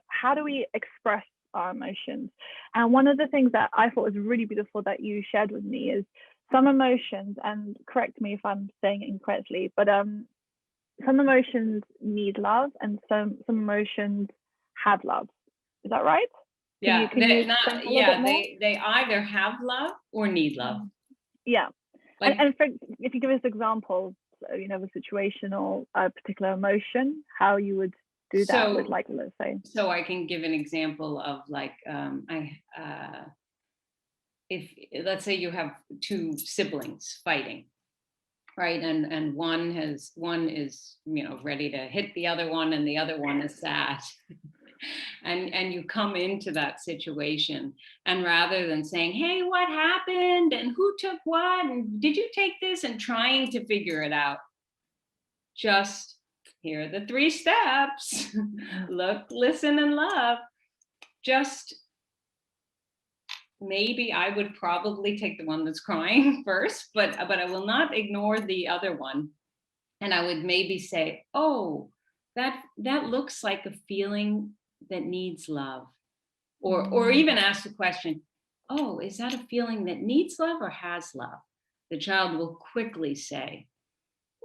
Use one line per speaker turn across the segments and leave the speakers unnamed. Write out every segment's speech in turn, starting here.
how do we express our emotions? And one of the things that I thought was really beautiful that you shared with me is some emotions, and correct me if I'm saying it incorrectly, but some emotions need love and some emotions have love. Is that right?
Yeah,
Can you explain a little bit more?
they either have love or need love.
Yeah.
Like,
And if you give us examples, of a situation or a particular emotion, how you would do that with, like, let's say.
So I can give an example of, like, if, let's say you have two siblings fighting, right? And one is, ready to hit the other one, and the other one is sad. And you come into that situation, and rather than saying, hey, what happened, and who took what, and did you take this, and trying to figure it out, just here are the 3 steps. Look, listen, and love. Just maybe I would probably take the one that's crying first, but I will not ignore the other one. And I would maybe say, oh, that looks like a feeling that needs love. Or even ask the question, oh, is that a feeling that needs love or has love? The child will quickly say,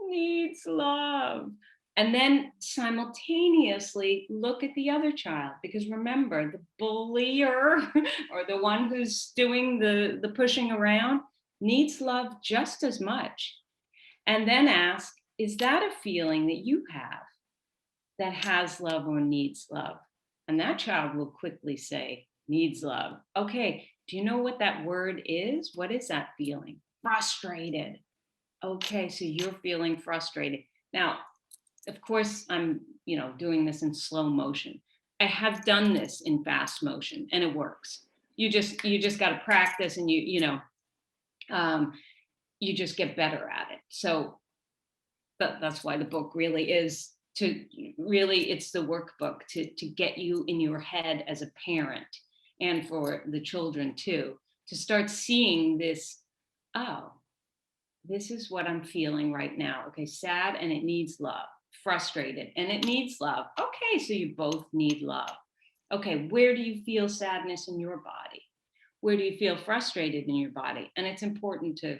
needs love. And then simultaneously look at the other child, because remember, the bullier or the one who's doing the pushing around needs love just as much. And then ask, is that a feeling that you have that has love or needs love? And that child will quickly say, needs love. Okay, do you know what that word is? What is that feeling? Frustrated. Okay, so you're feeling frustrated. Now, of course, I'm, doing this in slow motion. I have done this in fast motion, and it works. You just got to practice, and you just get better at it. So that's why the book really is it's the workbook to get you in your head as a parent, and for the children too, to start seeing this. Oh, this is what I'm feeling right now. Okay, sad, and it needs love. Frustrated, and it needs love. Okay, so you both need love. Okay, where do you feel sadness in your body? Where do you feel frustrated in your body? And it's important to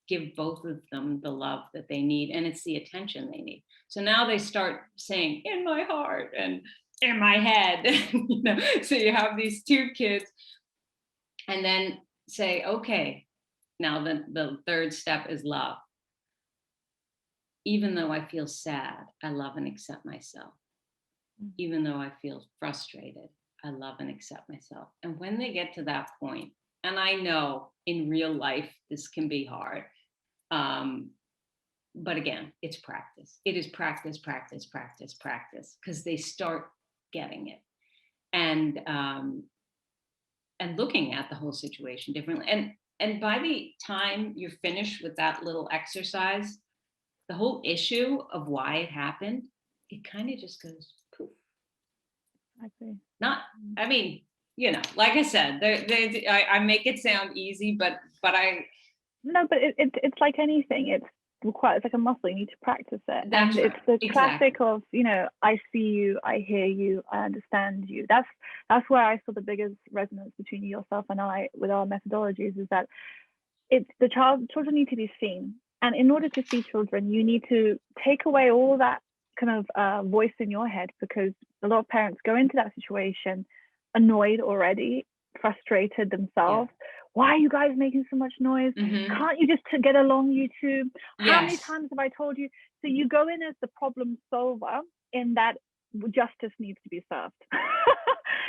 give both of them the love that they need, and it's the attention they need. So now they start saying, in my heart and in my head. So you have these 2 kids, and then say, okay, now the 3rd step is love. Even though I feel sad, I love and accept myself. Even though I feel frustrated, I love and accept myself. And when they get to that point, and I know in real life this can be hard, but again, it's practice. It is practice, practice, practice, practice, because they start getting it, and looking at the whole situation differently. And by the time you're finished with that little exercise, the whole issue of why it happened, it kind of just goes poof.
I see.
I mean, like I said, I make it sound easy, but I.
No, but it's like anything. It's like a muscle. You need to practice it.
That's
and
right.
It's the classic of, I see you, I hear you, I understand you. That's where I saw the biggest resonance between yourself and I with our methodologies, is that it's the children need to be seen. And in order to see children, you need to take away all that kind of voice in your head, because a lot of parents go into that situation annoyed already, frustrated themselves. Yeah. Why are you guys making so much noise? Mm-hmm. Can't you just get along, you two? How many times have I told you? So you go in as the problem solver, in that justice needs to be served.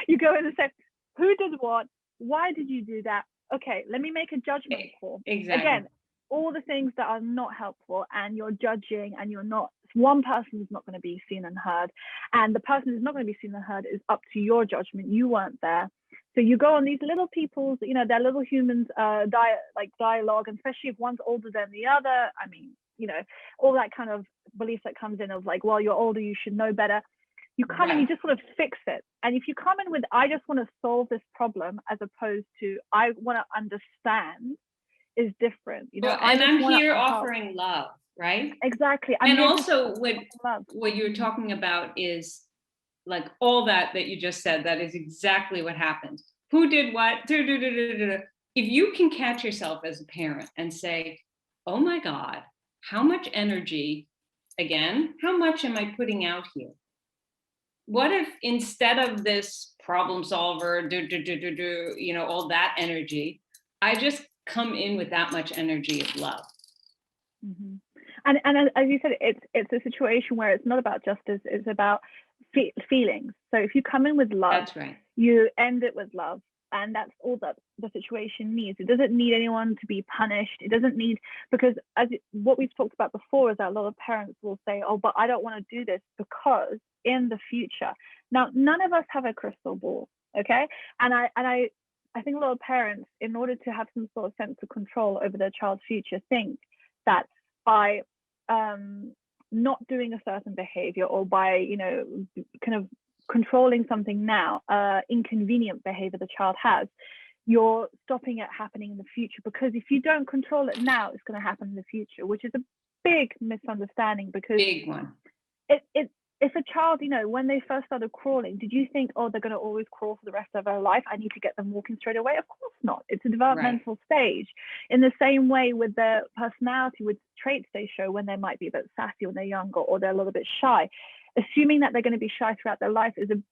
You go in and say, who did what? Why did you do that? Okay, let me make a judgment call.
Exactly.
Again, all the things that are not helpful, and you're judging, and you're not, one person is not going to be seen and heard, and the person who's not going to be seen and heard is up to your judgment. You weren't there. So you go on these little people's, they're little humans, dialogue, and especially if one's older than the other. I mean, all that kind of belief that comes in of like, well, you're older, you should know better. You come and you just sort of fix it. And if you come in with, I just want to solve this problem, as opposed to, I want to understand, is different.
And I'm here offering love, right?
Exactly.
And also what you're talking about is like all that you just said, that is exactly what happened. Who did what? If you can catch yourself as a parent and say, oh my God, how much energy, again, how much am I putting out here? What if instead of this problem solver, all that energy, I just come in with that much energy of love?
Mm-hmm. And as you said, it's a situation where it's not about justice; it's about feelings. So if you come in with love,
that's right,
you end it with love, and that's all that the situation needs. It doesn't need anyone to be punished. It doesn't need, because what we've talked about before is that a lot of parents will say, "Oh, but I don't want to do this because in the future." Now, none of us have a crystal ball, okay? I think a lot of parents, in order to have some sort of sense of control over their child's future, think that by not doing a certain behavior, or by kind of controlling something now, inconvenient behavior the child has, you're stopping it happening in the future. Because if you don't control it now, it's going to happen in the future, which is a big misunderstanding. Because
big one.
If a child, when they first started crawling, did you think, oh, they're going to always crawl for the rest of their life? I need to get them walking straight away. Of course not. It's a developmental stage. In the same way with their personality, with traits they show when they might be a bit sassy when they're younger, or they're a little bit shy. Assuming that they're going to be shy throughout their life is a